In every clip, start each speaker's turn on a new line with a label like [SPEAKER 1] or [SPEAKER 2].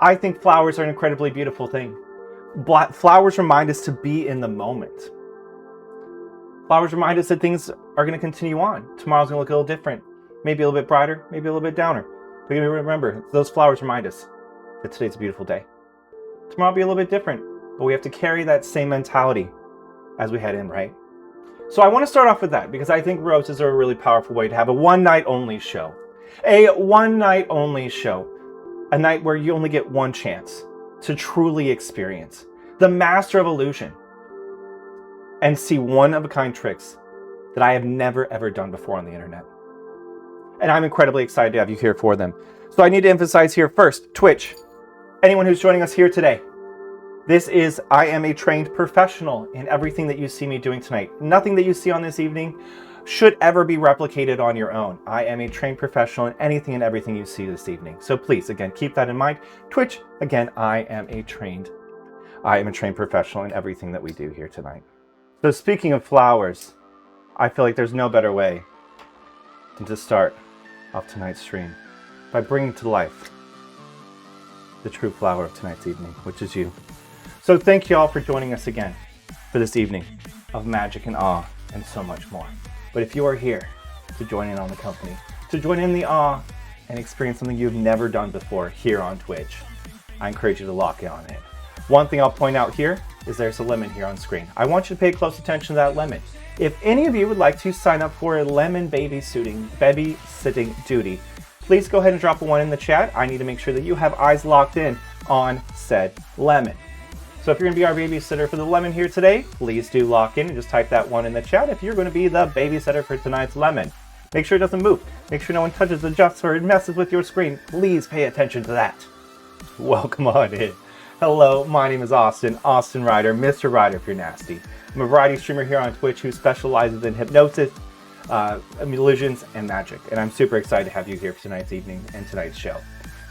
[SPEAKER 1] I think flowers are an incredibly beautiful thing. Flowers remind us to be in the moment. Flowers remind us that things are going to continue on. Tomorrow's going to look a little different. Maybe a little bit brighter, maybe a little bit downer. But remember, those flowers remind us that today's a beautiful day. Tomorrow will be a little bit different, but we have to carry that same mentality as we head in, right? So I want to start off with that because I think roses are a really powerful way to have a one night only show. A one night only show. A night where you only get one chance to truly experience the master of illusion and see one-of-a-kind tricks that I have never ever done before on the internet. And I'm incredibly excited to have you here for them. So I need to emphasize here first, Twitch. Anyone who's joining us here today, I am a trained professional in everything that you see me doing tonight. Nothing that you see on this evening should ever be replicated on your own. I am a trained professional in anything and everything you see this evening. So please, again, keep that in mind. Twitch, again, I am a trained professional in everything that we do here tonight. So speaking of flowers, I feel like there's no better way than to start off tonight's stream by bringing to life the true flower of tonight's evening, which is you. So thank you all for joining us again for this evening of magic and awe and so much more. But if you are here to join in on the company, to join in the awe and experience something you've never done before here on Twitch, I encourage you to lock on in. One thing I'll point out here is there's a lemon here on screen. I want you to pay close attention to that lemon. If any of you would like to sign up for a lemon babysitting duty, please go ahead and drop a 1 in the chat. I need to make sure that you have eyes locked in on said lemon. So if you're going to be our babysitter for the lemon here today, please do lock in and just type that 1 in the chat if you're going to be the babysitter for tonight's lemon. Make sure it doesn't move. Make sure no one touches, adjusts, or messes with your screen. Please pay attention to that. Welcome on in. Hello, my name is Austin Ryder, Mr. Ryder if you're nasty. I'm a variety streamer here on Twitch who specializes in hypnosis, illusions, and magic. And I'm super excited to have you here for tonight's evening and tonight's show.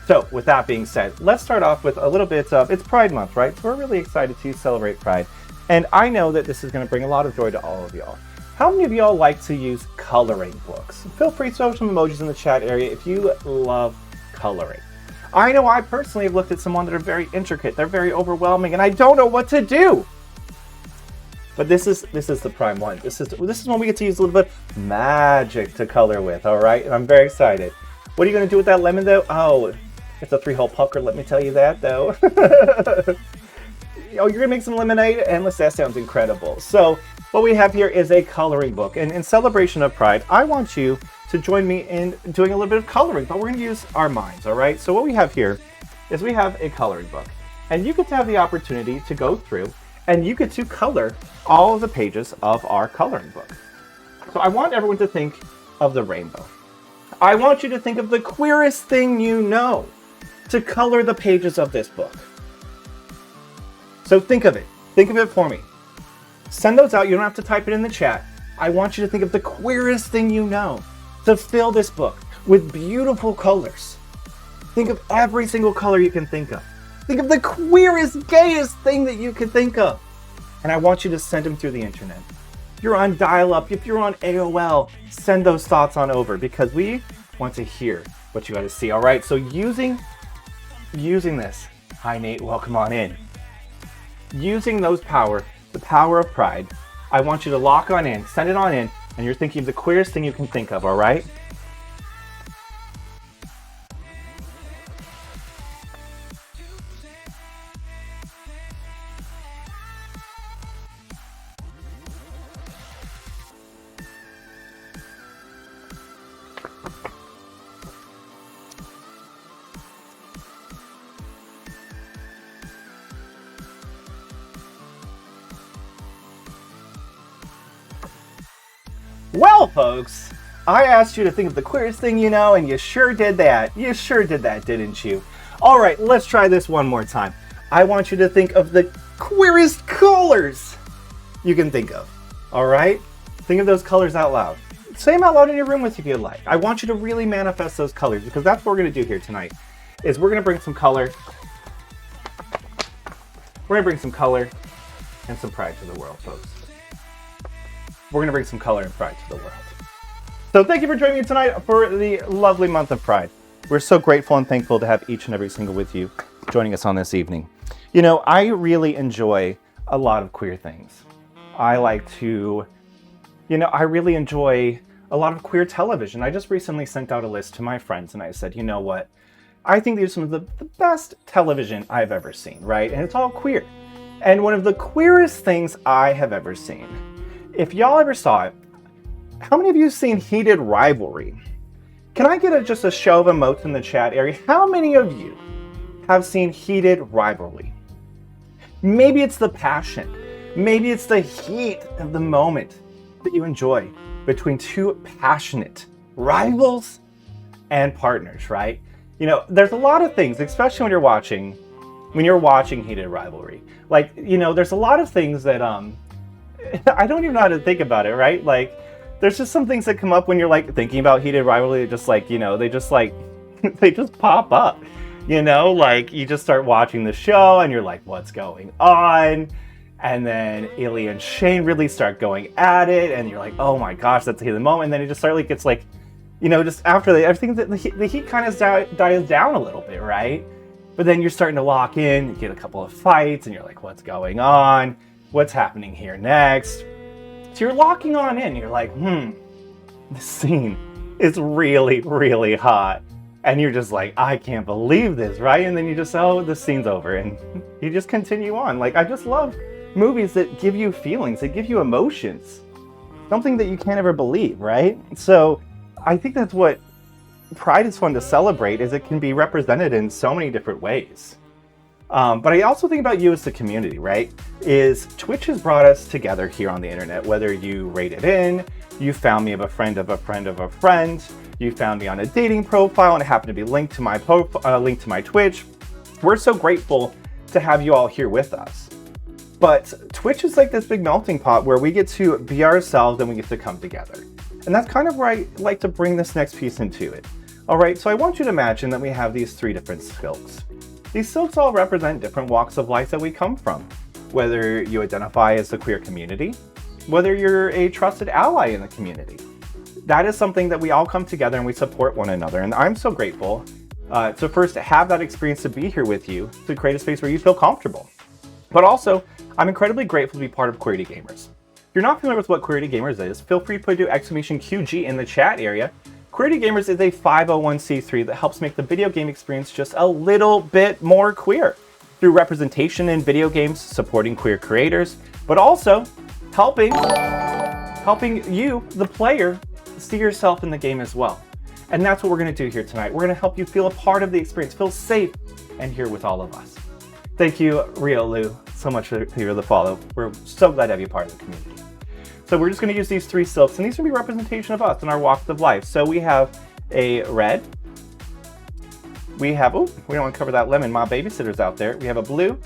[SPEAKER 1] So with that being said, let's start off with a little bit of, it's Pride Month, right? So we're really excited to celebrate Pride. And I know that this is going to bring a lot of joy to all of y'all. How many of y'all like to use coloring books? Feel free to throw some emojis in the chat area if you love coloring. I know I personally have looked at some that are very intricate, they're very overwhelming, and I don't know what to do. But this is the prime one. This is when we get to use a little bit of magic to color with, all right? And I'm very excited. What are you going to do with that lemon, though? Oh, it's a 3-hole pucker, let me tell you that, though. Oh, you're going to make some lemonade? Endless, that sounds incredible. So what we have here is a coloring book. And in celebration of Pride, I want you to join me in doing a little bit of coloring, but we're going to use our minds, all right? So what we have here is we have a coloring book. And you get to have the opportunity to go through and you get to color all of the pages of our coloring book. So I want everyone to think of the rainbow. I want you to think of the queerest thing you know to color the pages of this book. So think of it. Think of it for me. Send those out. You don't have to type it in the chat. I want you to think of the queerest thing you know to fill this book with beautiful colors. Think of every single color you can think of. Think of the queerest, gayest thing that you can think of. And I want you to send them through the internet. If you're on dial-up, if you're on AOL, send those thoughts on over because we want to hear what you got to see. All right, so using this, hi Nate, welcome on in. Using the power of Pride, I want you to lock on in, send it on in, and you're thinking of the queerest thing you can think of, all right? Well, folks, I asked you to think of the queerest thing you know, and you sure did that. You sure did that, didn't you? All right, let's try this one more time. I want you to think of the queerest colors you can think of. All right? Think of those colors out loud. Say them out loud in your room with you if you like. I want you to really manifest those colors because that's what we're going to do here tonight. Is we're going to bring some color. We're going to bring some color and some pride to the world, folks. We're going to bring some color and pride to the world. So thank you for joining me tonight for the lovely month of Pride. We're so grateful and thankful to have each and every single with you joining us on this evening. You know, I really enjoy a lot of queer things. I really enjoy a lot of queer television. I just recently sent out a list to my friends and I said, you know what? I think these are some of the best television I've ever seen, right? And it's all queer. And one of the queerest things I have ever seen, if y'all ever saw it, how many of you have seen Heated Rivalry? Can I get just a show of emotes in the chat area? How many of you have seen Heated Rivalry? Maybe it's the passion. Maybe it's the heat of the moment that you enjoy between two passionate rivals and partners, right? You know, there's a lot of things, especially when you're watching Heated Rivalry. Like, you know, there's a lot of things that I don't even know how to think about it, right? Like, there's just some things that come up when you're like thinking about Heated Rivalry. They just like, you know, they just pop up, you know, like you just start watching the show and you're like, what's going on? And then Ilya and Shane really start going at it and you're like, oh my gosh, that's the heat of the moment. And then it just gets like, you know, just after everything, the heat kind of dies down a little bit, right? But then you're starting to lock in, you get a couple of fights and you're like, what's going on? What's happening here next? So you're locking on in. You're like, this scene is really, really hot. And you're just like, I can't believe this, right? And then you just, oh, the scene's over. And you just continue on. Like, I just love movies that give you feelings, that give you emotions. Something that you can't ever believe, right? So I think that's what Pride is fun to celebrate, is it can be represented in so many different ways. But I also think about you as the community, right? Is Twitch has brought us together here on the internet, whether you rated in, you found me of a friend of a friend of a friend, you found me on a dating profile and it happened to be linked to my link to my Twitch. We're so grateful to have you all here with us. But Twitch is like this big melting pot where we get to be ourselves and we get to come together. And that's kind of where I like to bring this next piece into it. All right, so I want you to imagine that we have these three different silks. These silks all represent different walks of life that we come from, whether you identify as the queer community, whether you're a trusted ally in the community. That is something that we all come together and we support one another. And I'm so grateful to first have that experience to be here with you, to create a space where you feel comfortable. But also, I'm incredibly grateful to be part of Queerty Gamers. If you're not familiar with what Queerty Gamers is, feel free to put !QG in the chat area. Queerty Gamers is a 501c3 that helps make the video game experience just a little bit more queer through representation in video games, supporting queer creators, but also helping you, the player, see yourself in the game as well. And that's what we're going to do here tonight. We're going to help you feel a part of the experience, feel safe, and here with all of us. Thank you, Rio Lu, so much for the follow. We're so glad to have you part of the community. So we're just going to use these three silks, and these are going to be representation of us in our walks of life. So we have a red. We have, we don't want to cover that lemon. My babysitter's out there. We have a blue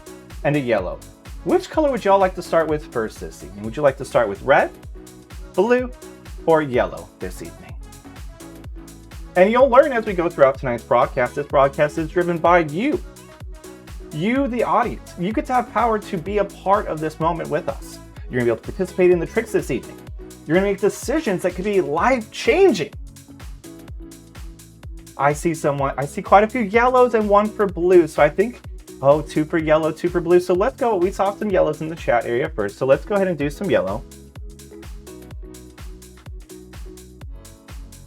[SPEAKER 1] and a yellow. Which color would y'all like to start with first this evening? Would you like to start with red, blue, or yellow this evening? And you'll learn as we go throughout tonight's broadcast. This broadcast is driven by you. You, the audience. You get to have power to be a part of this moment with us. You're going to be able to participate in the tricks this evening. You're going to make decisions that could be life-changing. I see quite a few yellows and one for blue. So I think, two for yellow, two for blue. So let's go. We saw some yellows in the chat area first. So let's go ahead and do some yellow.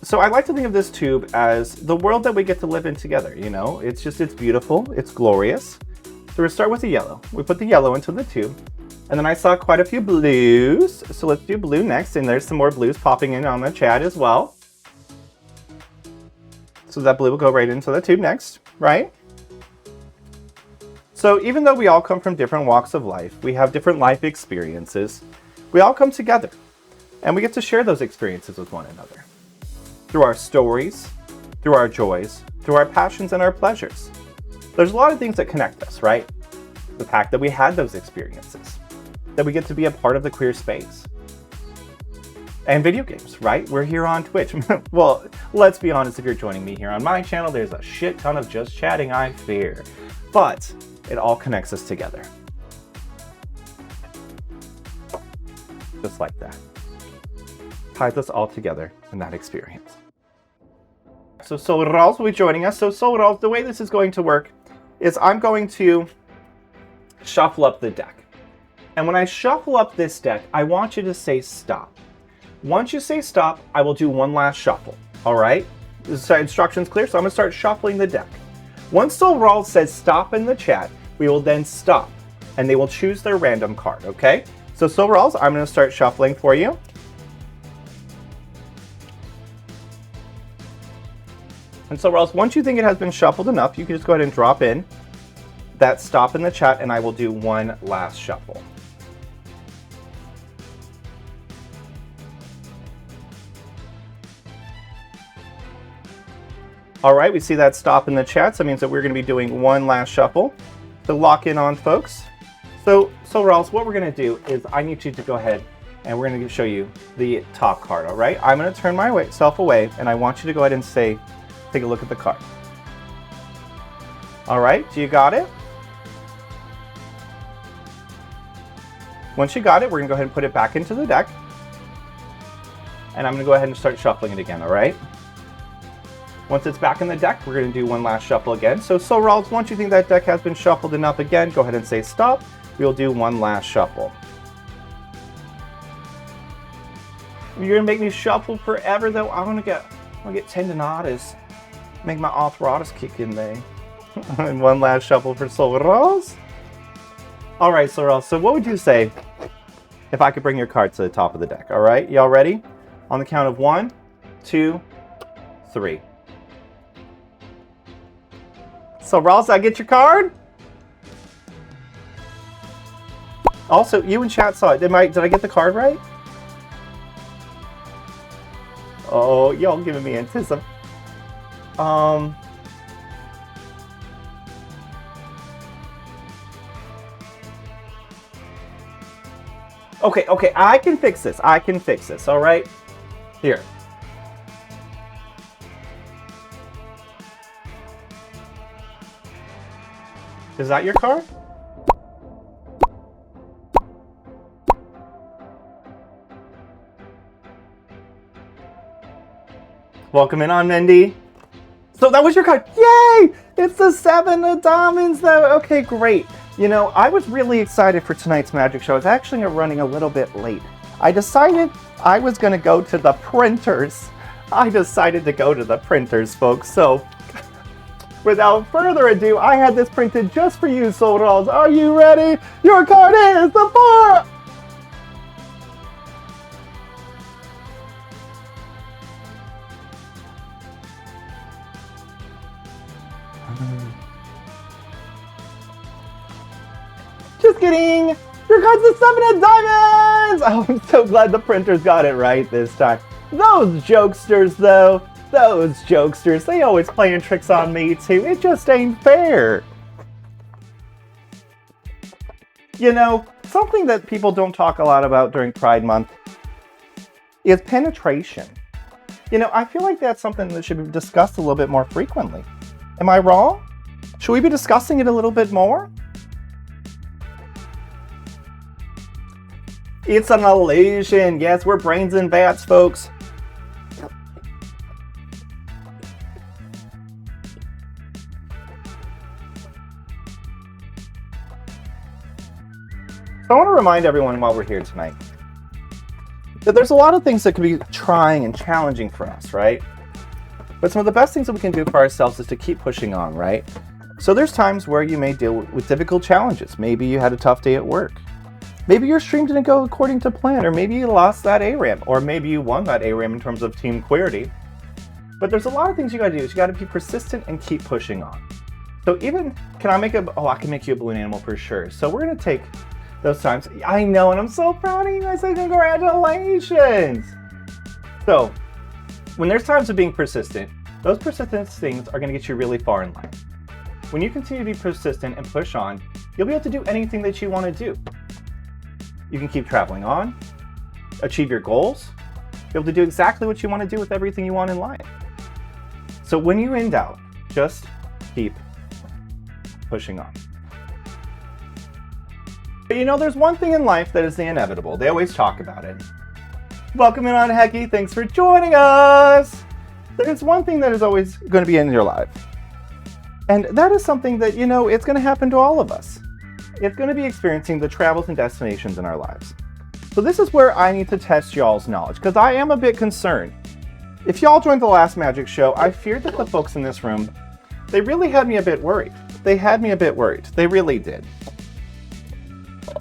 [SPEAKER 1] So I like to think of this tube as the world that we get to live in together. You know, it's beautiful. It's glorious. So we're going to start with the yellow. We put the yellow into the tube. And then I saw quite a few blues. So let's do blue next. And there's some more blues popping in on the chat as well. So that blue will go right into the tube next, right? So even though we all come from different walks of life, we have different life experiences, we all come together. And we get to share those experiences with one another. Through our stories, through our joys, through our passions and our pleasures. There's a lot of things that connect us, right? The fact that we had those experiences. That we get to be a part of the queer space. And video games, right? We're here on Twitch. Well, let's be honest, if you're joining me here on my channel, there's a shit ton of just chatting, I fear. But it all connects us together. Just like that. Ties us all together in that experience. So Solrals will be joining us. So Solrals, the way this is going to work is I'm going to shuffle up the deck. And when I shuffle up this deck, I want you to say stop. Once you say stop, I will do one last shuffle. All right? The instructions clear, so I'm going to start shuffling the deck. Once Solrals says stop in the chat, we will then stop, and they will choose their random card, okay? So Solrals, I'm going to start shuffling for you. And Solrals, once you think it has been shuffled enough, you can just go ahead and drop in that stop in the chat, and I will do one last shuffle. All right, we see that stop in the chat, so that means that we're going to be doing one last shuffle to lock in on folks. So Solrals, what we're going to do is I need you to go ahead and we're going to show you the top card, all right? I'm going to turn myself away, and I want you to go ahead and say, take a look at the card. All right, do you got it? Once you got it, we're going to go ahead and put it back into the deck. And I'm going to go ahead and start shuffling it again, all right? Once it's back in the deck, we're going to do one last shuffle again. So Solrals, once you think that deck has been shuffled enough again, go ahead and say stop. We'll do one last shuffle. You're going to make me shuffle forever, though. I'm going to get tendonitis. Make my arthritis kick in there. And one last shuffle for Solrals. All right, Solrals, so what would you say if I could bring your card to the top of the deck? All right, y'all ready? On the count of 1, 2, 3. Solrals, did I get your card? Also, you in chat saw it. Did I get the card right? Oh, y'all giving me anticipation. Okay, I can fix this. All right? Here. Is that your card? Welcome in on Mindy. So that was your card. Yay! It's the 7 of diamonds though. Okay, great. You know, I was really excited for tonight's magic show. It's actually running a little bit late. I decided I was going to go to the printers. Folks. So without further ado, I had this printed just for you, Solrals. Are you ready? Your card is the 4! Just kidding! Your card's the 7 of diamonds! Oh, I'm so glad the printers got it right this time. Those jokesters, though. Those jokesters, they always playing tricks on me, too. It just ain't fair. You know, something that people don't talk a lot about during Pride Month is penetration. You know, I feel like that's something that should be discussed a little bit more frequently. Am I wrong? Should we be discussing it a little bit more? It's an illusion. Yes, we're brains and bats, folks. So I want to remind everyone while we're here tonight that there's a lot of things that can be trying and challenging for us, right? But some of the best things that we can do for ourselves is to keep pushing on, right? So there's times where you may deal with difficult challenges. Maybe you had a tough day at work. Maybe your stream didn't go according to plan, or maybe you lost that ARAM, or maybe you won that ARAM in terms of team query. But there's a lot of things you gotta do. You gotta be persistent and keep pushing on. So even, I can make you a balloon animal for sure. So we're gonna take those times. I know, and I'm so proud of you guys. Congratulations. So when there's times of being persistent, those persistent things are gonna get you really far in life. When you continue to be persistent and push on, you'll be able to do anything that you wanna do. You can keep traveling on, achieve your goals, be able to do exactly what you want to do with everything you want in life. So when you're in doubt, just keep pushing on. But you know, there's one thing in life that is the inevitable. They always talk about it. Welcome in on Hecky. Thanks for joining us. There's one thing that is always going to be in your life. And that is something that, it's going to happen to all of us. It's going to be experiencing the travels and destinations in our lives. So this is where I need to test y'all's knowledge, because I am a bit concerned. If y'all joined the last magic show, I feared that the folks in this room, they really had me a bit worried. They had me a bit worried. They really did.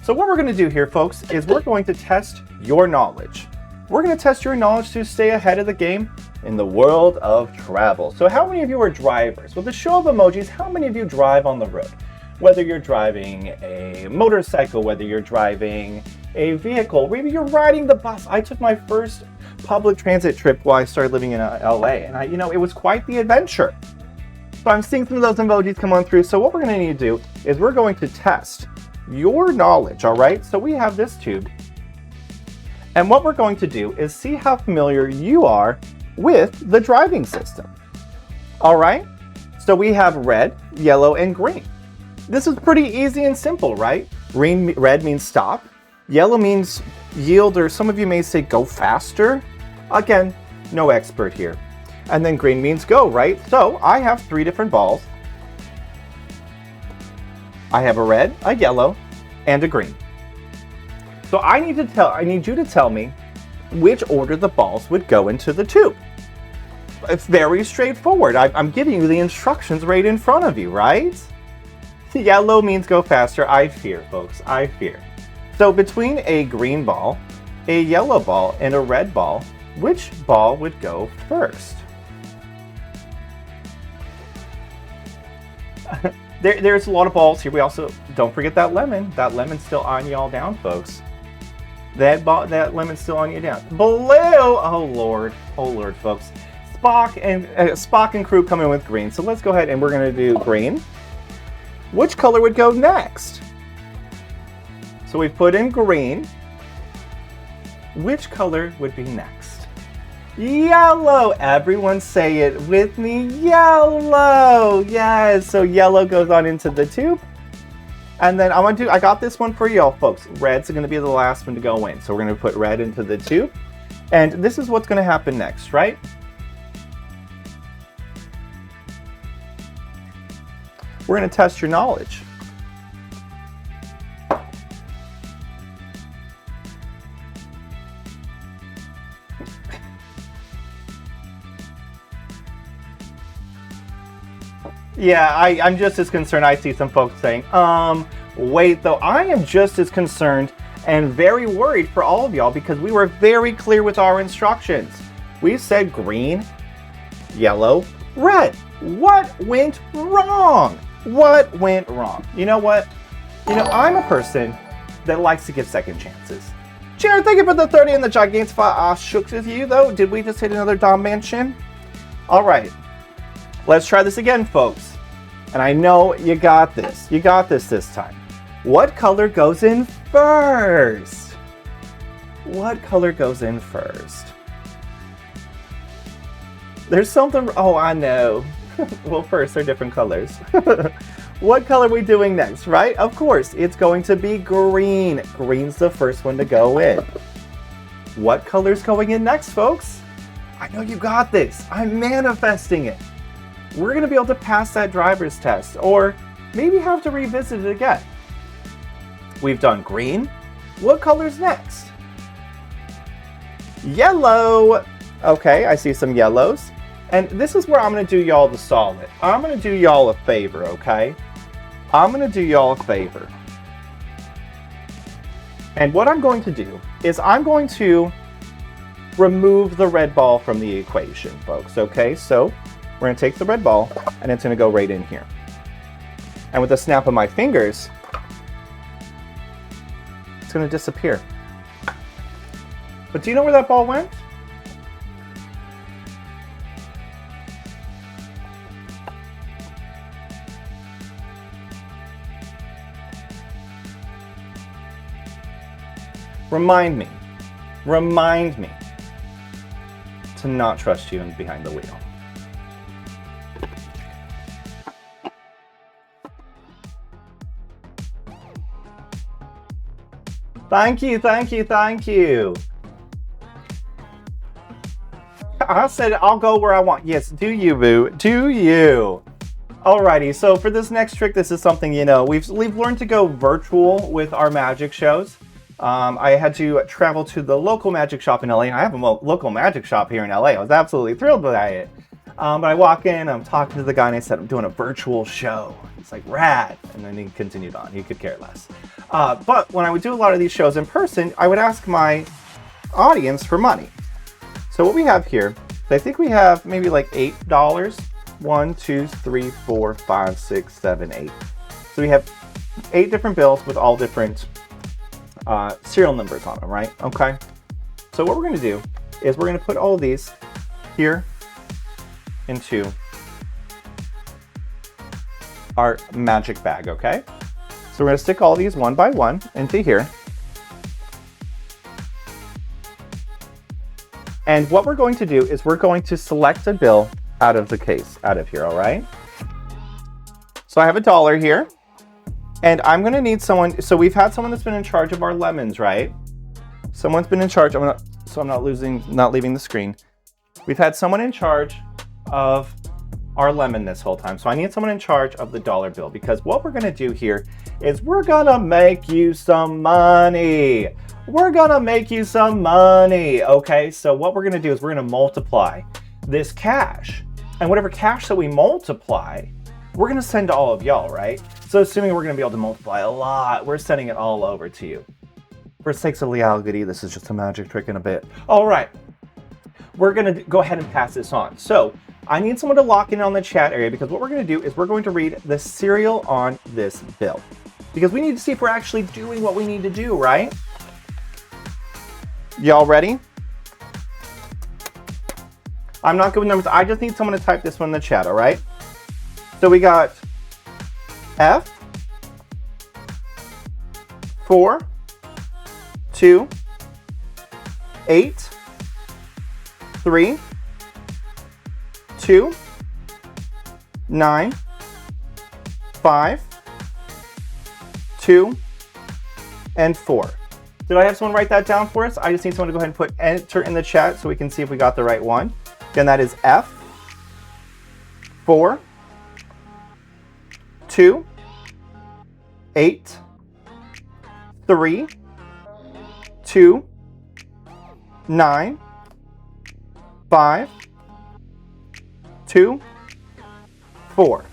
[SPEAKER 1] So what we're going to do here, folks, is we're going to test your knowledge. We're going to test your knowledge to stay ahead of the game in the world of travel. So how many of you are drivers? With a show of emojis, how many of you drive on the road? Whether you're driving a motorcycle, whether you're driving a vehicle, maybe you're riding the bus. I took my first public transit trip while I started living in LA, and it was quite the adventure. So I'm seeing some of those emojis come on through. So what we're going to need to do is we're going to test your knowledge, all right? So we have this tube, and what we're going to do is see how familiar you are with the driving system. All right? So we have red, yellow, and green. This is pretty easy and simple, right? Red means stop. Yellow means yield, or some of you may say go faster. Again, no expert here. And then green means go, right? So I have 3 different balls. I have a red, a yellow, and a green. So I need you to tell me which order the balls would go into the tube. It's very straightforward. I'm giving you the instructions right in front of you, right? Yellow means go faster. I fear, folks. I fear. So between a green ball, a yellow ball, and a red ball, which ball would go first? There's a lot of balls here. We also, don't forget that lemon. That lemon's still on y'all down, folks. That lemon's still on you down. Blue! Oh Lord, folks. Spock and crew coming with green. So let's go ahead and we're gonna do green. Which color would go next? So we put in green. Which color would be next? Yellow! Everyone say it with me. Yellow! Yes, so yellow goes on into the tube. And then I got this one for y'all, folks. Red's gonna be the last one to go in. So we're gonna put red into the tube. And this is what's gonna happen next, right? We're gonna test your knowledge. Yeah, I'm just as concerned. I see some folks saying, wait though, I am just as concerned and very worried for all of y'all because we were very clear with our instructions. We said green, yellow, red. What went wrong? What went wrong? You know what? I'm a person that likes to give second chances. Jared, thank you for the 30 and the Gigantify shooks with you though. Did we just hit another Dom Mansion? All right. Let's try this again, folks. And I know you got this. You got this time. What color goes in first? What color goes in first? There's something... Oh, I know. Well, first, they're different colors. What color are we doing next, right? Of course, it's going to be green. Green's the first one to go in. What color's going in next, folks? I know you got this. I'm manifesting it. We're going to be able to pass that driver's test, or maybe have to revisit it again. We've done green. What color's next? Yellow. Okay, I see some yellows. And this is where I'm going to do y'all the solid. I'm going to do y'all a favor, okay? I'm going to do y'all a favor. And what I'm going to do is I'm going to remove the red ball from the equation, folks, okay? So we're going to take the red ball, and it's going to go right in here. And with a snap of my fingers, it's going to disappear. But do you know where that ball went? Remind me to not trust you behind the wheel. Thank you. I said I'll go where I want. Yes, do you, boo? Do you? Alrighty, so for this next trick, this is something, you know, we've learned to go virtual with our magic shows. I had to travel to the local magic shop in LA. I have a local magic shop here in LA. I was absolutely thrilled by it. But I walk in, I'm talking to the guy, and I said, I'm doing a virtual show. He's like, rad. And then he continued on. He could care less. But when I would do a lot of these shows in person, I would ask my audience for money. So what we have here, I think we have maybe like $8. 1, 2, 3, 4, 5, 6, 7, 8. So we have 8 different bills with all different serial numbers on them, right? Okay. So what we're going to do is we're going to put all of these here into our magic bag, okay? So we're going to stick all of these one by one into here. And what we're going to do is we're going to select a bill out of the case, out of here, all right? So I have $1 here, and I'm gonna need someone, so we've had someone that's been in charge of our lemons, right? Someone's been in charge, so I'm not leaving the screen. We've had someone in charge of our lemon this whole time, so I need someone in charge of the dollar bill, because what we're gonna do here is we're gonna make you some money. We're gonna make you some money, okay? So what we're gonna do is we're gonna multiply this cash, and whatever cash that we multiply, we're gonna send to all of y'all, right? So assuming we're gonna be able to multiply a lot, we're sending it all over to you. For sakes of legality, this is just a magic trick in a bit. All right, we're gonna go ahead and pass this on. So I need someone to lock in on the chat area, because what we're gonna do is we're going to read the serial on this bill, because we need to see if we're actually doing what we need to do, right? Y'all ready? I'm not good with numbers. I just need someone to type this one in the chat, all right? So we got F, 4, 2, 8, 3, 2, 9, 5, 2, and 4. Did I have someone write that down for us? I just need someone to go ahead and put enter in the chat so we can see if we got the right one. Again, that is F, 4, 2, 8, 3, 2, 9, 5, 2, 4.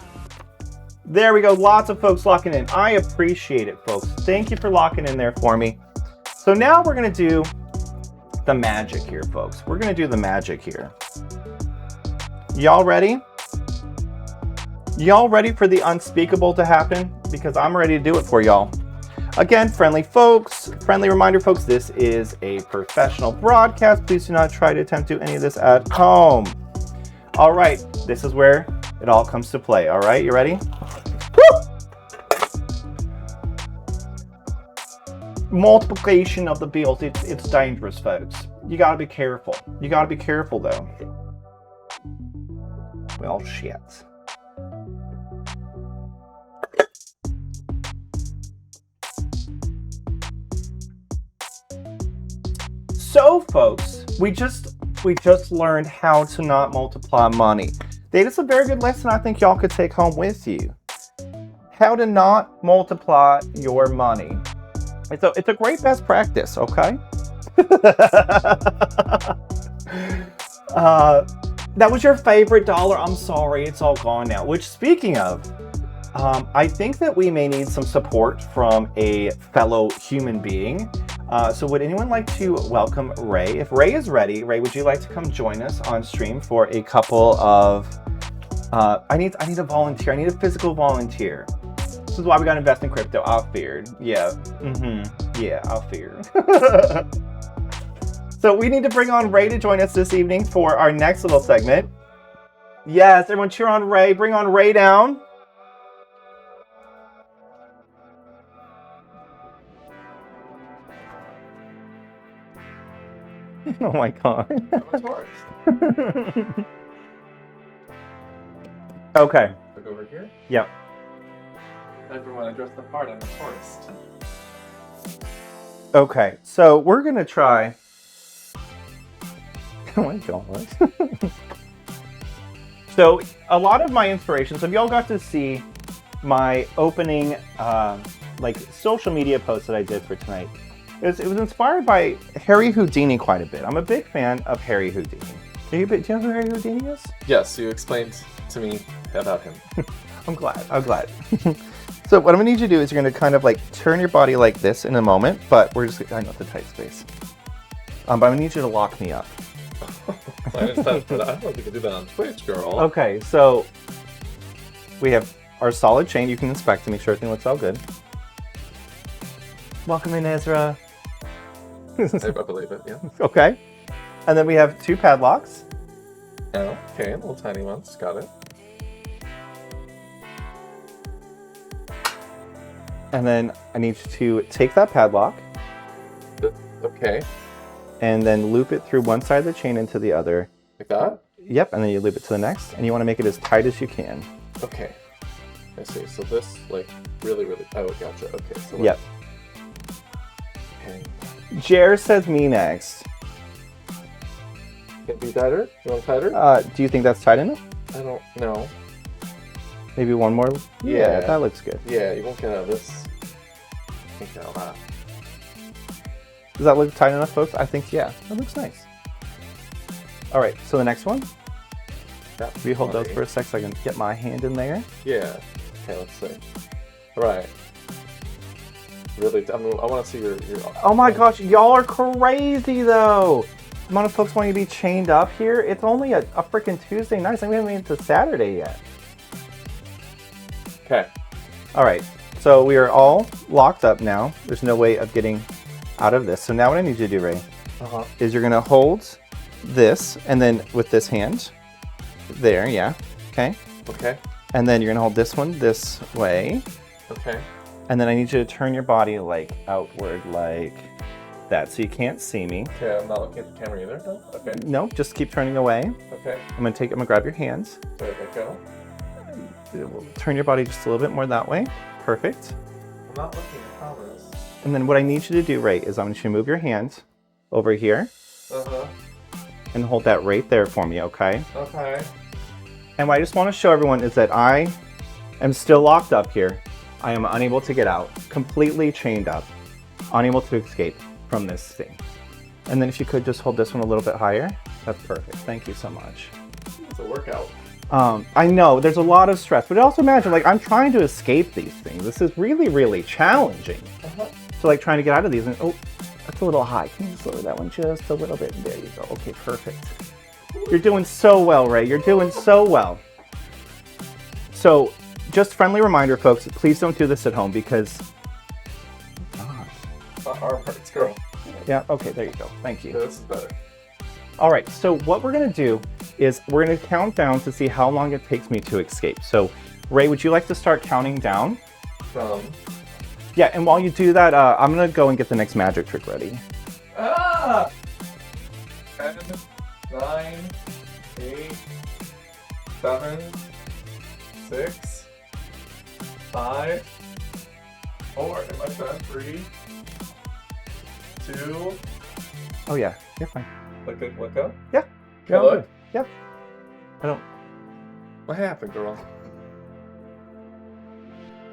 [SPEAKER 1] There we go. Lots of folks locking in. I appreciate it, folks. Thank you for locking in there for me. So now we're going to do the magic here, folks. We're going to do the magic here. Y'all ready? Y'all ready for the unspeakable to happen? Because I'm ready to do it for y'all. Again, friendly reminder, folks, this is a professional broadcast. Please do not try to attempt to do any of this at home. All right, this is where it all comes to play. All right, you ready? Woo! Multiplication of the bills, it's dangerous, folks. You gotta be careful. You gotta be careful, though. Well, shit. So, folks, we just learned how to not multiply money. That's a very good lesson I think y'all could take home with you. How to not multiply your money. It's a great best practice, okay? That was your favorite dollar. I'm sorry, it's all gone now. Which, speaking of, I think that we may need some support from a fellow human being. So would anyone like to welcome Ray? If Ray is ready, Ray, would you like to come join us on stream for a couple of... I need a volunteer. I need a physical volunteer. This is why we got to invest in crypto. I feared. Yeah. Yeah, I feared. So we need to bring on Ray to join us this evening for our next little segment. Yes, everyone cheer on Ray. Bring on Ray down. Oh my god.
[SPEAKER 2] I'm a tourist.
[SPEAKER 1] Okay.
[SPEAKER 2] Look over here.
[SPEAKER 1] Yep.
[SPEAKER 2] Everyone, I dressed the part. I'm a tourist.
[SPEAKER 1] Okay, so we're gonna try. Oh my gosh. So a lot of my inspirations, if y'all got to see my opening like social media post that I did for tonight, it was inspired by Harry Houdini quite a bit. I'm a big fan of Harry Houdini. Do you know who Harry Houdini is?
[SPEAKER 2] Yes, you explained to me about him.
[SPEAKER 1] I'm glad. So what I'm gonna need you to do is you're gonna kind of like turn your body like this in a moment, but we're just, I know it's a tight space. But I'm gonna need you to lock me up.
[SPEAKER 2] I don't know if you can do that on Twitch, girl.
[SPEAKER 1] Okay, so we have our solid chain. You can inspect to make sure everything looks all good. Welcome in, Ezra.
[SPEAKER 2] I believe it, yeah.
[SPEAKER 1] Okay. And then we have 2 padlocks.
[SPEAKER 2] Oh, okay, little tiny ones. Got it.
[SPEAKER 1] And then I need you to take that padlock
[SPEAKER 2] Okay,
[SPEAKER 1] and then loop it through one side of the chain into the other.
[SPEAKER 2] like that?
[SPEAKER 1] Yep, and then you loop it to the next, and you want to make it as tight as you can.
[SPEAKER 2] Okay. I see. So this, like, really... Oh, gotcha. Okay, so...
[SPEAKER 1] Yep.
[SPEAKER 2] Okay.
[SPEAKER 1] Jer says me next.
[SPEAKER 2] Can it be tighter? You want tighter?
[SPEAKER 1] Do you think that's tight enough?
[SPEAKER 2] I don't know.
[SPEAKER 1] Maybe one more?
[SPEAKER 2] Yeah.
[SPEAKER 1] That looks good.
[SPEAKER 2] Yeah, you won't get out of this. I think out of that.
[SPEAKER 1] Does that look tight enough, folks? I think, yeah. That looks nice. All right, so the next one.
[SPEAKER 2] That's
[SPEAKER 1] We hold those
[SPEAKER 2] funny.
[SPEAKER 1] for a sec so I can get my hand in there.
[SPEAKER 2] Yeah. Okay, let's see. All right. Really, I want to see your...
[SPEAKER 1] Oh my gosh, y'all are crazy though. The amount of folks want you to be chained up here. It's only a freaking Tuesday night. It's like we haven't made it to Saturday yet.
[SPEAKER 2] Okay.
[SPEAKER 1] All right, so we are all locked up now. There's no way of getting out of this. So now what I need you to do, Ray,
[SPEAKER 2] Uh-huh.
[SPEAKER 1] is you're gonna hold this, and then with this hand, there, yeah, okay.
[SPEAKER 2] Okay.
[SPEAKER 1] And then you're gonna hold this one this way,
[SPEAKER 2] Okay.
[SPEAKER 1] and then I need you to turn your body like outward like that, so you can't see me.
[SPEAKER 2] Okay, I'm not looking at the camera either, though? Okay.
[SPEAKER 1] No, just keep turning away.
[SPEAKER 2] Okay.
[SPEAKER 1] I'm gonna grab your hands.
[SPEAKER 2] There we go.
[SPEAKER 1] Turn your body just a little bit more that way. Perfect.
[SPEAKER 2] I'm not looking at cameras.
[SPEAKER 1] And then what I need you to do, Ray, is I want you to move your hands over here
[SPEAKER 2] Uh-huh.
[SPEAKER 1] and hold that right there for me, okay?
[SPEAKER 2] Okay.
[SPEAKER 1] And what I just want to show everyone is that I am still locked up here. I am unable to get out, completely chained up, unable to escape from this thing. And then if you could just hold this one a little bit higher, that's perfect. Thank you so much.
[SPEAKER 2] It's a workout.
[SPEAKER 1] I know there's a lot of stress, but also imagine like I'm trying to escape these things. This is really, really challenging.
[SPEAKER 2] Uh-huh.
[SPEAKER 1] So like trying to get out of these and oh, that's a little high. Can you just lower that one just a little bit? There you go. Okay, perfect. You're doing so well, Ray. You're doing so well. So just friendly reminder, folks, please don't do this at home because...
[SPEAKER 2] Arm hurts, girl.
[SPEAKER 1] Yeah, okay, there you go. Thank you.
[SPEAKER 2] Yeah, this is better.
[SPEAKER 1] All right, so what we're gonna do is we're gonna count down to see how long it takes me to escape. So Ray, would you like to start counting down? Yeah, and while you do that, I'm gonna go and get the next magic trick ready.
[SPEAKER 2] Ah! 10, 9, 8, 7, 6, 5, 4, am I done? 3, 2,
[SPEAKER 1] Oh yeah, you're fine.
[SPEAKER 2] look up.
[SPEAKER 1] Yeah.
[SPEAKER 2] Can I look?
[SPEAKER 1] Yep. I don't...
[SPEAKER 2] What happened, girl?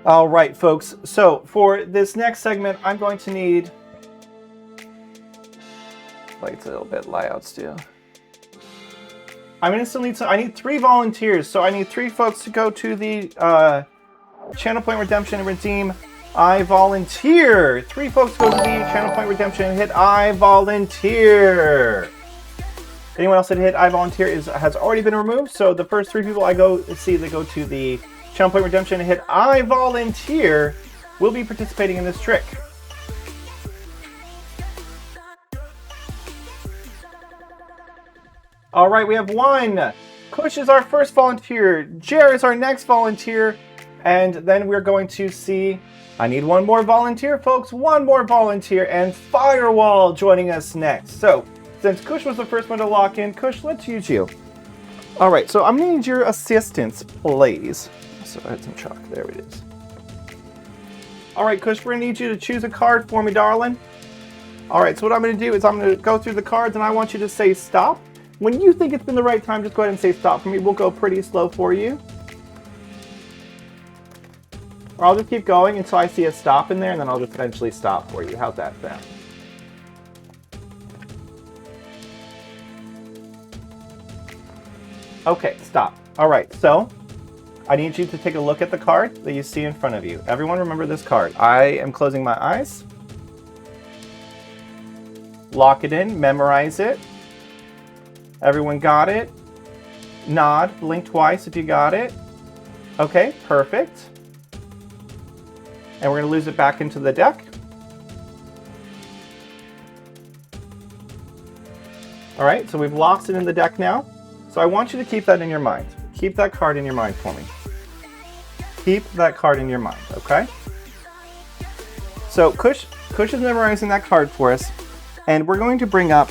[SPEAKER 1] All right, folks. So for this next segment, I'm going to need... Lights a little bit layouts too. I'm gonna still need some. I need 3 volunteers, so I need 3 folks to go to the Channel Point Redemption and redeem I volunteer. 3 folks go to the Channel Point Redemption and hit I volunteer. Anyone else that hit I volunteer has already been removed. So the first 3 people I go see that go to the Channel Point Redemption and hit I volunteer will be participating in this trick. All right, we have 1. Kush is our first volunteer. Jer is our next volunteer. And then we're going to see, I need 1 more volunteer, folks. 1 more volunteer. And Firewall joining us next. So, since Kush was the first one to lock in, Kush, let's use you. All right, so I'm going to need your assistance, please. So I had some chalk. There it is. All right, Kush, we're going to need you to choose a card for me, darling. All right, so what I'm going to do is I'm going to go through the cards, and I want you to say stop. When you think it's been the right time, just go ahead and say stop for me. We'll go pretty slow for you. Or I'll just keep going until I see a stop in there, and then I'll just eventually stop for you. How's that sound? Okay, stop. All right, so I need you to take a look at the card that you see in front of you. Everyone remember this card. I am closing my eyes. Lock it in, memorize it. Everyone got it? Nod, blink twice if you got it. Okay, perfect. And we're going to lose it back into the deck. All right, so we've lost it in the deck now. So I want you to keep that in your mind. Keep that card in your mind for me. Keep that card in your mind, okay? So Kush is memorizing that card for us. And we're going to bring up,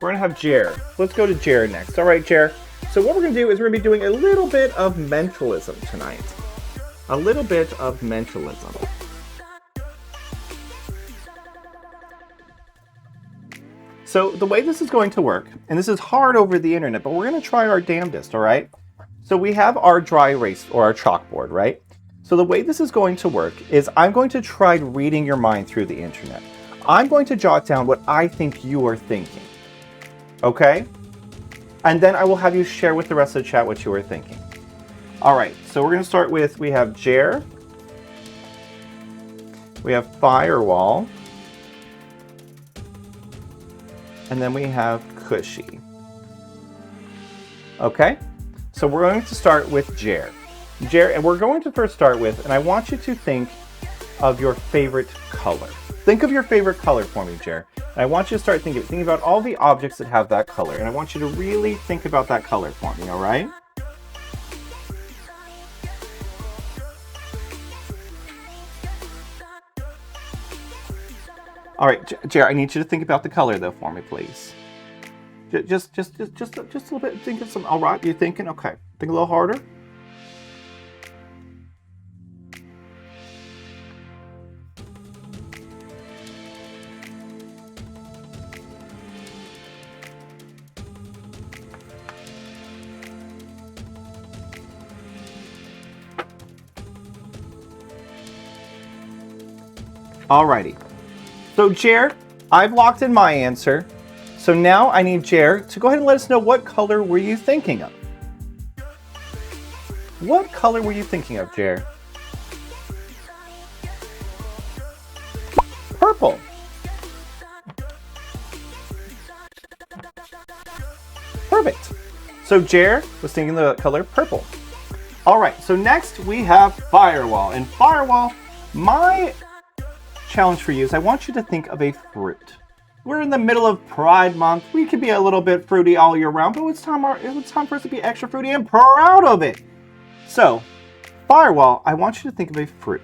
[SPEAKER 1] we're going to have Jer. Let's go to Jer next. All right, Jer. So what we're going to do is we're going to be doing a little bit of mentalism tonight. A little bit of mentalism. So the way this is going to work, and this is hard over the internet, but we're going to try our damnedest, all right? So we have our dry erase or our chalkboard, right? So the way this is going to work is I'm going to try reading your mind through the internet. I'm going to jot down what I think you are thinking, okay? And then I will have you share with the rest of the chat what you are thinking. All right, so we're going to start with, we have Jer, we have Firewall, and then we have Cushy. Okay, so we're going to start with Jer. Jer, and we're going to first start with, and I want you to think of your favorite color. Think of your favorite color for me, Jer. And I want you to start thinking about all the objects that have that color, and I want you to really think about that color for me, all right? All right, Jer, I need you to think about the color though for me, please. Just a little bit. Think of some. All right, you're thinking. Okay, think a little harder. Alrighty. So Jer, I've locked in my answer. So now I need Jer to go ahead and let us know what color were you thinking of? What color were you thinking of, Jer? Purple. Perfect. So Jer was thinking the color purple. All right, so next we have Firewall. And Firewall, my challenge for you is I want you to think of a fruit. We're in the middle of Pride Month. We could be a little bit fruity all year round, but it's time for us to be extra fruity and proud of it. So, Firewall, I want you to think of a fruit.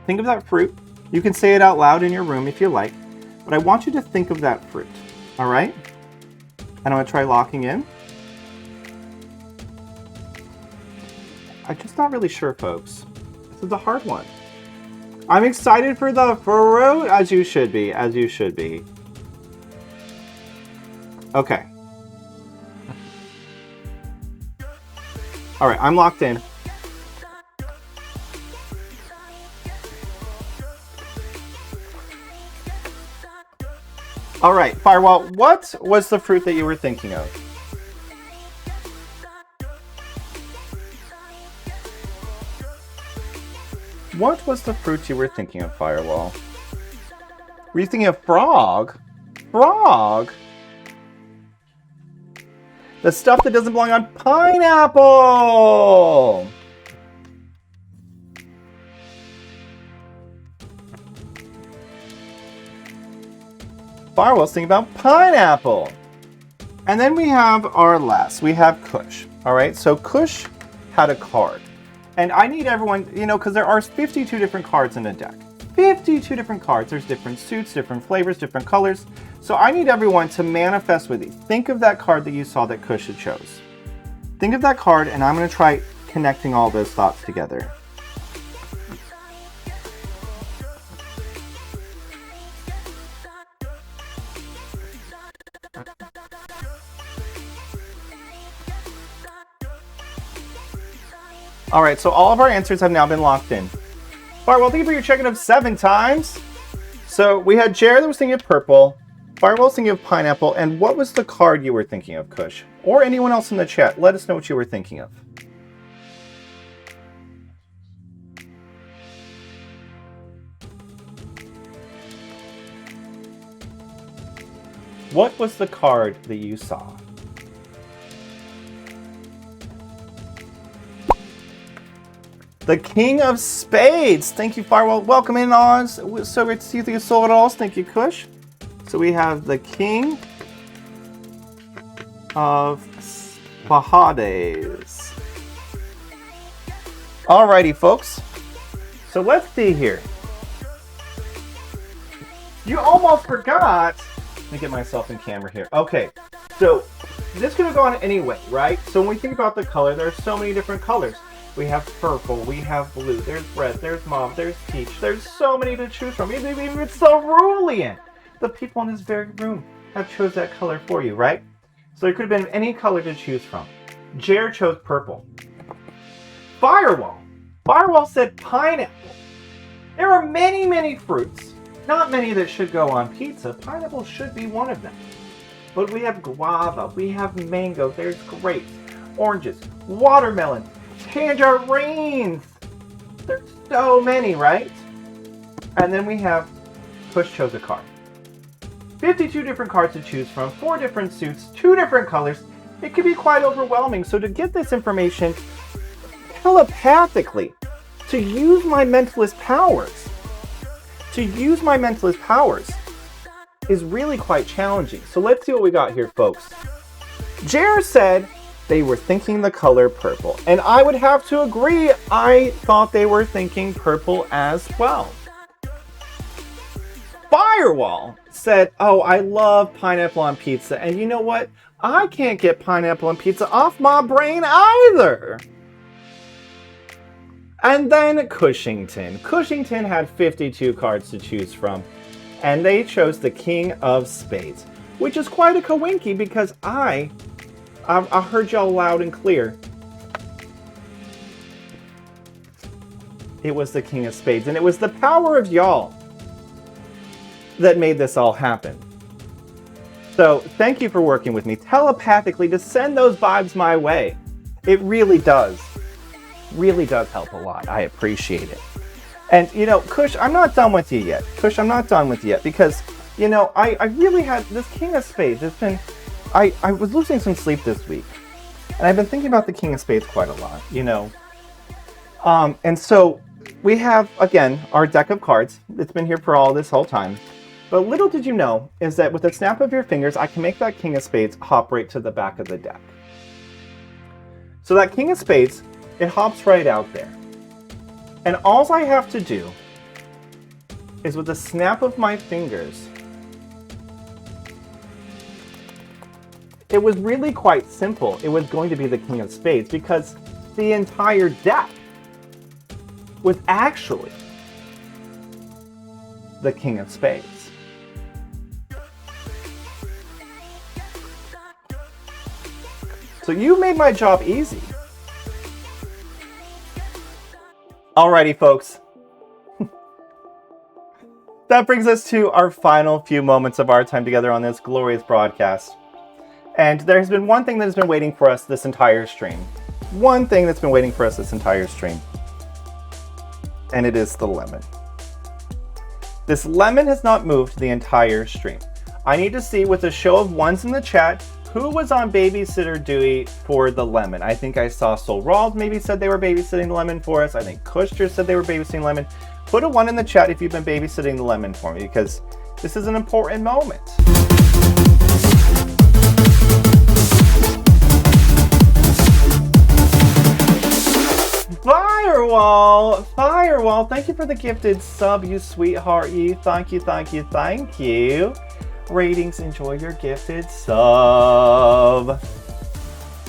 [SPEAKER 1] Think of that fruit. You can say it out loud in your room if you like, but I want you to think of that fruit. All right? And I'm going to try locking in. I'm just not really sure, folks. This is a hard one. I'm excited for the fruit, as you should be, as you should be. Okay. All right, I'm locked in. All right, Firewall, what was the fruit that you were thinking of? What was the fruit you were thinking of, Firewall? Were you thinking of frog? Frog? The stuff that doesn't belong on pineapple! Firewall's thinking about pineapple. And then we have our last. We have Kush. All right, so Kush had a card. And I need everyone, because there are 52 different cards in a deck. 52 different cards. There's different suits, different flavors, different colors. So I need everyone to manifest with you. Think of that card that you saw that Kush had chose. Think of that card, and I'm going to try connecting all those thoughts together. All right, so all of our answers have now been locked in. Firewall, thank you for your check-in of 7 times. So we had Jared that was thinking of purple, Firewall was thinking of pineapple, and what was the card you were thinking of, Kush? Or anyone else in the chat, let us know what you were thinking of. What was the card that you saw? The King of Spades. Thank you, Firewall. Welcome in, Oz. So great to see you through your soul at all. Thank you, Kush. So we have the King of Spades. Alrighty, folks. So let's see here. You almost forgot. Let me get myself in camera here. Okay, so this could have gone anyway, right? So when we think about the color, there are so many different colors. We have purple, we have blue, there's red, there's mauve, there's peach. There's so many to choose from. Even it's cerulean. The people in this very room have chose that color for you, right? So there could have been any color to choose from. Jared chose purple. Firewall said pineapple. There are many, many fruits. Not many that should go on pizza. Pineapple should be one of them. But we have guava, we have mango, there's grapes, oranges, watermelon, tangerines. There's so many, right? And then we have Push chose a card. 52 different cards to choose from, 4 different suits, 2 different colors. It could be quite overwhelming. So to get this information telepathically, to use my mentalist powers, is really quite challenging. So let's see what we got here, folks. Jer said they were thinking the color purple. And I would have to agree, I thought they were thinking purple as well. Firewall said, oh, I love pineapple on pizza. And you know what? I can't get pineapple on pizza off my brain either. And then Cushington. Cushington had 52 cards to choose from. And they chose the King of Spades. Which is quite a coinky because I heard y'all loud and clear. It was the King of Spades. And it was the power of y'all that made this all happen. So thank you for working with me telepathically to send those vibes my way. It really does help a lot. I appreciate it. And you know, Kush, I'm not done with you yet. Because you know, I really had this King of Spades. It's been, I was losing some sleep this week, and I've been thinking about the King of Spades quite a lot, you know. And so we have, again, our deck of cards. It's been here for all this whole time. But little did you know is that with a snap of your fingers, I can make that King of Spades hop right to the back of the deck. So that King of Spades, it hops right out there. And all I have to do is with a snap of my fingers, it was really quite simple. It was going to be the King of Spades because the entire deck was actually the King of Spades. So you made my job easy. Alrighty, folks. That brings us to our final few moments of our time together on this glorious broadcast. And there's been one thing that has been waiting for us this entire stream. And it is the lemon. This lemon has not moved the entire stream. I need to see with a show of ones in the chat who was on babysitter duty for the lemon. I think I saw Soul Rawls maybe said they were babysitting the lemon for us. I think Kushter said they were babysitting lemon. Put a 1 in the chat if you've been babysitting the lemon for me, because this is an important moment. Firewall, thank you for the gifted sub, you sweetheart, you. Thank you. Ratings, enjoy your gifted sub.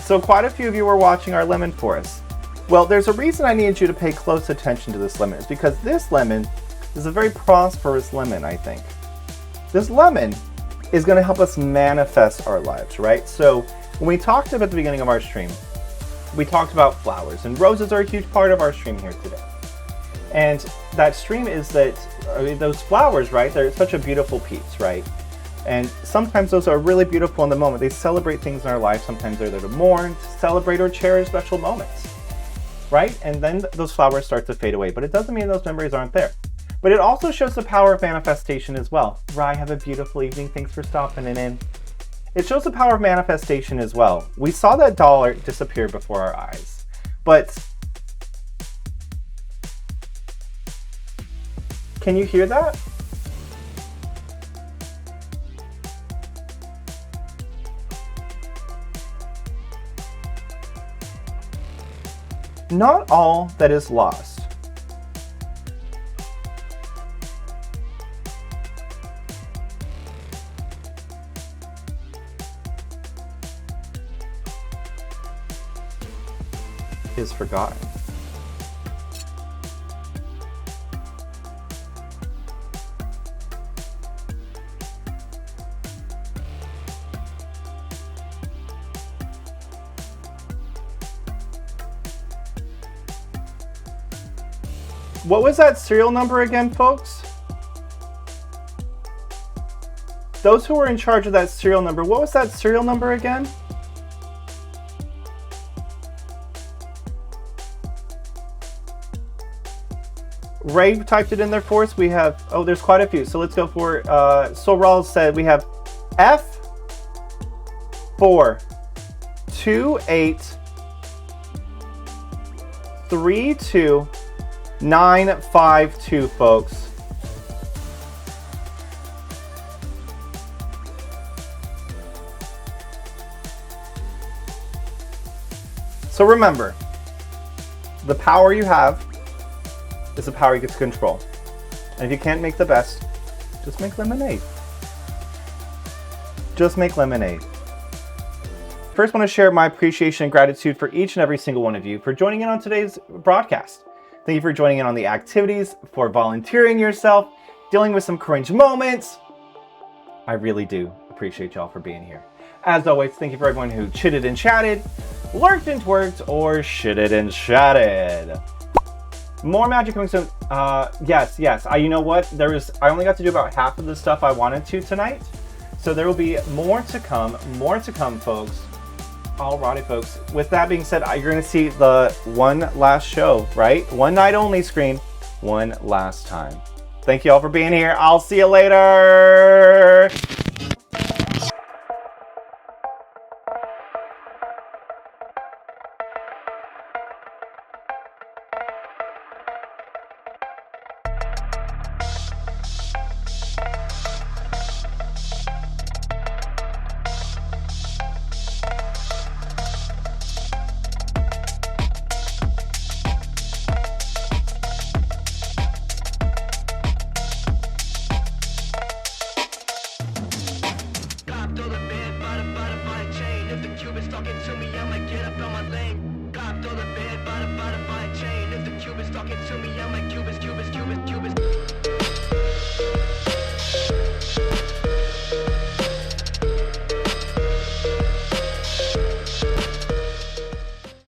[SPEAKER 1] So quite a few of you were watching our lemon for us. Well, there's a reason I needed you to pay close attention to this lemon. It's because this lemon is a very prosperous lemon, I think. This lemon is going to help us manifest our lives, right? So when we talked about at the beginning of our stream, we talked about flowers, and roses are a huge part of our stream here today. And that stream is that those flowers, right? They're such a beautiful piece, right? And sometimes those are really beautiful in the moment. They celebrate things in our life. Sometimes they're there to mourn, to celebrate, or cherish special moments, right? And then those flowers start to fade away, but it doesn't mean those memories aren't there. But it also shows the power of manifestation as well. Rye, have a beautiful evening. Thanks for stopping in. It shows the power of manifestation as well. We saw that dollar disappear before our eyes, but can you hear that? Not all that is lost is forgotten. What was that serial number again, folks? Those who were in charge of that serial number, what was that serial number again? Ray typed it in there for us. We have, oh, there's quite a few. So let's go for, Sorrel said we have F42832 folks. So remember, the power you have is the power you get to control. And if you can't make the best, just make lemonade. Just make lemonade. First, I want to share my appreciation and gratitude for each and every single one of you for joining in on today's broadcast. Thank you for joining in on the activities, for volunteering yourself, dealing with some cringe moments. I really do appreciate y'all for being here. As always, thank you for everyone who chitted and chatted, lurked and twerked, or shitted and chatted. More magic coming soon. Yes. You know what? I only got to do about half of the stuff I wanted to tonight. So there will be more to come, folks. Alrighty, folks. With that being said, you're going to see the one last show, right? One night only screen, one last time. Thank you all for being here. I'll see you later.
[SPEAKER 3] Talking to me, I might get up on my lane. Copped on the bed by the chain. If the Cubans talking to me, I'm like Cubans.